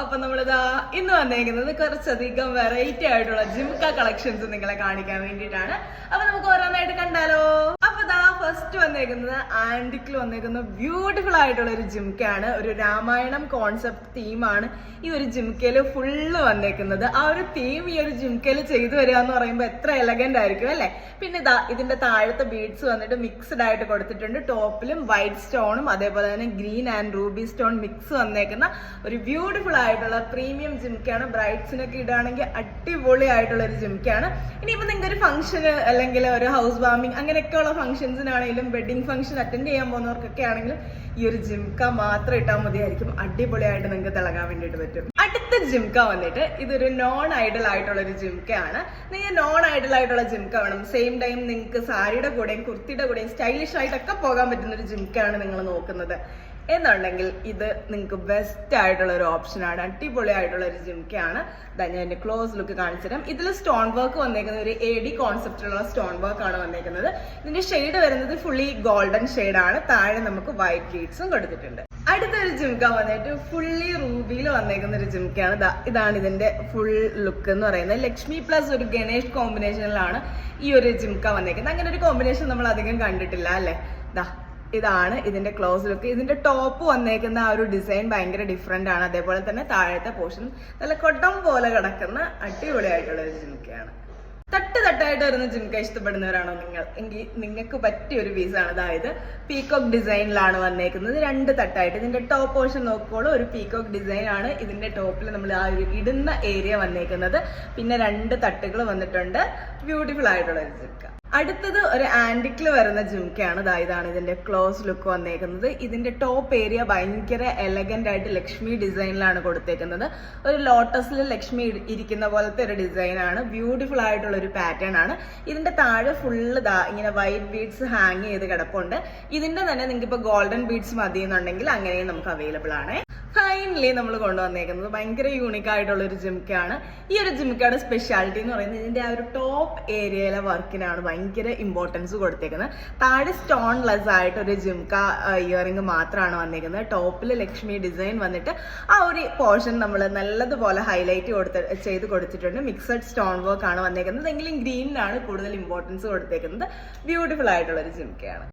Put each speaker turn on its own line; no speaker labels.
അപ്പൊ നമ്മളിതാ ഇന്ന് വന്നേക്കുന്നത് കുറച്ചധികം വെറൈറ്റി ആയിട്ടുള്ള ജിംക കളക്ഷൻസ് നിങ്ങളെ കാണിക്കാൻ വേണ്ടിയിട്ടാണ്. അപ്പൊ നമുക്ക് ഓരോന്നായിട്ട് കണ്ടാലോ. അപ്പൊ ഇതാ ഫസ്റ്റ് വന്നേക്കുന്നത് ആന്റിക്കിൽ വന്നേക്കുന്ന ബ്യൂട്ടിഫുൾ ആയിട്ടുള്ള ഒരു ജിംക്കയാണ്. ഒരു രാമായണം കോൺസെപ്റ്റ് തീമാണ് ഈ ഒരു ജിംക്കയില് ഫുള്ള് വന്നേക്കുന്നത്. ആ ഒരു തീം ഈ ഒരു ജിംക്കയില് ചെയ്തു വരിക എന്ന് പറയുമ്പോൾ എത്ര എലഗന്റ് ആയിരിക്കും അല്ലെ. പിന്നെ ഇതാ ഇതിന്റെ താഴത്തെ ബീഡ്സ് വന്നിട്ട് മിക്സ്ഡ് ആയിട്ട് കൊടുത്തിട്ടുണ്ട്. ടോപ്പിലും വൈറ്റ് സ്റ്റോണും അതേപോലെ തന്നെ green and Ruby stone mix വന്നേക്കുന്ന ഒരു ബ്യൂട്ടിഫുൾ ആയിട്ടുള്ള പ്രീമിയം ജിംക്കയാണ്. ബ്രൈഡ്സിനൊക്കെ ഇടുകയാണെങ്കിൽ അടിപൊളി ആയിട്ടുള്ള ഒരു ജിംക്കയാണ്. ഇനിയിപ്പോ നിങ്ങൾക്ക് ഒരു ഫംഗ്ഷന് അല്ലെങ്കിൽ ഒരു ഹൗസ് വാമിങ് അങ്ങനെയൊക്കെയുള്ള ഫംഗ്ഷൻസിനാണെങ്കിലും വെഡിങ് ഫംഗ്ഷൻ അറ്റൻഡ് ചെയ്യാൻ പോകുന്നവർക്കൊക്കെ ആണെങ്കിലും ഈ ഒരു ജിംക്ക മാത്രം ഇട്ടാൽ മതിയായിരിക്കും. അടിപൊളിയായിട്ട് നിങ്ങൾക്ക് തിളങ്ങാൻ വേണ്ടിയിട്ട് പറ്റും. അടുത്ത ജിംക്ക വന്നിട്ട് ഇതൊരു നോൺ ഐഡൽ ആയിട്ടുള്ള ഒരു ജിംക്കയാണ്. നിങ്ങൾ നോൺ ഐഡൽ ആയിട്ടുള്ള ജിംക്ക വേണം, സെയിം ടൈം നിങ്ങൾക്ക് സാരിയുടെ കൂടെയും കുർത്തിയുടെ കൂടെയും സ്റ്റൈലിഷ് ആയിട്ടൊക്കെ പോകാൻ പറ്റുന്ന ഒരു ജിംക്കയാണ് നിങ്ങൾ നോക്കുന്നത് എന്നുണ്ടെങ്കിൽ ഇത് നിങ്ങൾക്ക് ബെസ്റ്റ് ആയിട്ടുള്ള ഒരു ഓപ്ഷനാണ്. അടിപൊളി ആയിട്ടുള്ള ഒരു ജിംക്കയാണ്. ഞാൻ എന്റെ ക്ലോസ് ലുക്ക് കാണിച്ചു തരാം. ഇതിൽ സ്റ്റോൺ വർക്ക് വന്നേക്കുന്നത് ഒരു AD കോൺസെപ്റ്റിലുള്ള സ്റ്റോൺ വർക്ക് ആണ് വന്നേക്കുന്നത്. ഇതിന്റെ ഷെയ്ഡ് വരുന്നത് ഫുള്ളി ഗോൾഡൻ ഷെയ്ഡാണ്. താഴെ നമുക്ക് വൈറ്റ് ബീഡ്സും കൊടുത്തിട്ടുണ്ട്. അടുത്തൊരു ജിംക്ക വന്നിട്ട് ഫുള്ളി റൂബിയിൽ വന്നേക്കുന്ന ഒരു ജിംക്കയാണ്. ഇതാണ് ഇതിന്റെ ഫുൾ ലുക്ക് എന്ന് പറയുന്നത്. ലക്ഷ്മി പ്ലസ് ഒരു ഗണേഷ് കോമ്പിനേഷനിലാണ് ഈ ഒരു ജിംക്ക വന്നേക്കുന്നത്. അങ്ങനെ ഒരു കോമ്പിനേഷൻ നമ്മൾ അധികം കണ്ടിട്ടില്ല അല്ലെ. ഇതാണ് ഇതിന്റെ ക്ലോസ് ലുക്ക്. ഇതിന്റെ ടോപ്പ് വന്നേക്കുന്ന ആ ഒരു ഡിസൈൻ ഭയങ്കര ഡിഫറെന്റ് ആണ്. അതേപോലെ തന്നെ താഴത്തെ പോർഷൻ നല്ല കൊട്ടം പോലെ കിടക്കുന്ന അടിപൊളിയായിട്ടുള്ള ഒരു ജിംക്കയാണ്. തട്ടായിട്ട് വരുന്ന ജിംക്ക ഇഷ്ടപ്പെടുന്നവരാണോ നിങ്ങൾ എങ്കിൽ നിങ്ങൾക്ക് പറ്റിയ ഒരു പീസാണ്. അതായത് പീകോക്ക് ഡിസൈനിലാണ് വന്നേക്കുന്നത്. 2 തട്ടായിട്ട്. ഇതിന്റെ ടോപ്പ് പോർഷൻ നോക്കുമ്പോൾ ഒരു പീകോക്ക് ഡിസൈൻ ആണ് ഇതിന്റെ ടോപ്പിൽ നമ്മൾ ആ ഒരു ഇടുന്ന ഏരിയ വന്നേക്കുന്നത്. പിന്നെ 2 തട്ടുകൾ വന്നിട്ടുണ്ട്. ബ്യൂട്ടിഫുൾ ആയിട്ടുള്ള ഒരു ജിംക്ക. അടുത്തത് ഒരു ആന്റിക്കിൽ വരുന്ന ജിംക്കയാണ്. ഇതാണ് ഇതിന്റെ ക്ലോസ് ലുക്ക് വന്നേക്കുന്നത്. ഇതിന്റെ ടോപ്പ് ഏരിയ ഭയങ്കര എലഗന്റ് ആയിട്ട് ലക്ഷ്മി ഡിസൈനിലാണ് കൊടുത്തേക്കുന്നത്. ഒരു ലോട്ടസിൽ ലക്ഷ്മി ഇരിക്കുന്ന പോലത്തെ ഒരു ഡിസൈനാണ്. ബ്യൂട്ടിഫുൾ ആയിട്ടുള്ള ഒരു പാറ്റേൺ ആണ്. ഇതിന്റെ താഴെ ഫുള്ള് ഇങ്ങനെ വൈറ്റ് ബീഡ്സ് ഹാങ് ചെയ്ത് കിടപ്പുണ്ട്. ഇതിന്റെ തന്നെ നിങ്ങൾക്ക് ഇപ്പൊ ഗോൾഡൻ ബീഡ്സ് മതി എന്നുണ്ടെങ്കിൽ അങ്ങനെയും നമുക്ക് അവൈലബിൾ ആണ്. ഫൈനലി നമ്മൾ കൊണ്ടുവന്നേക്കുന്നത് ഭയങ്കര യൂണിക് ആയിട്ടുള്ള ഒരു ജിംക്കയാണ്. ഈ ഒരു ജിംക്കയുടെ സ്പെഷ്യാലിറ്റി എന്ന് പറയുന്നത് ഇതിന്റെ ആ ഒരു ടോപ്പ് ഏരിയയിലെ വർക്കിനാണ് ഭയങ്കര ഇമ്പോർട്ടൻസ് കൊടുത്തേക്കുന്നത്. താഴെ സ്റ്റോൺ ലെസ് ആയിട്ട് ഒരു ജിംക്ക ഇയറിംഗ് മാത്രമാണ് വന്നേക്കുന്നത്. ടോപ്പിൽ ലക്ഷ്മി ഡിസൈൻ വന്നിട്ട് ആ ഒരു പോർഷൻ നമ്മൾ നല്ലതുപോലെ ഹൈലൈറ്റ് ചെയ്ത് കൊടുത്തിട്ടുണ്ട്. മിക്സഡ് സ്റ്റോൺ വർക്ക് ആണ് വന്നേക്കുന്നത്. എങ്കിലും ഗ്രീനിനാണ് കൂടുതൽ ഇമ്പോർട്ടൻസ് കൊടുത്തേക്കുന്നത്. ബ്യൂട്ടിഫുൾ ആയിട്ടുള്ള ഒരു ജിംക്കയാണ്.